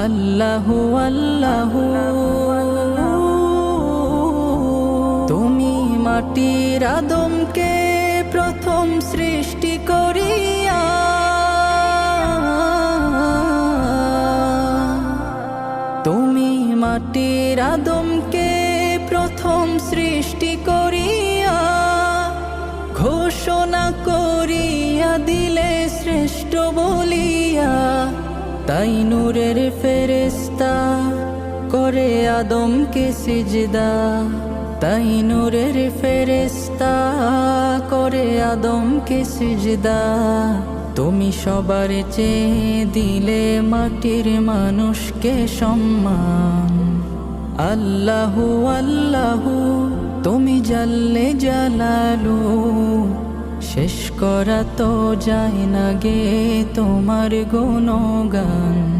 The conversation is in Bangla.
আল্লাহু আল্লাহু তুমি মাটির আদমকে প্রথম সৃষ্টি করিয়া তুমি মাটির আদমকে প্রথম সৃষ্টি করিয়া ঘোষণা করিয়া দিলে শ্রেষ্ঠ বলিয়া, তাই নূরের ফেরেশতা করে আদমকে সিজদা, তাই নূরের ফেরেশতা করে আদমকে সিজদা। তুমি সবার চেয়ে দিলে মাটির মানুষকে সম্মান। আল্লাহু আল্লাহু তুমি জাল্লে জালালু, শেষ করা তো যায় না গে তোমার গুণগান।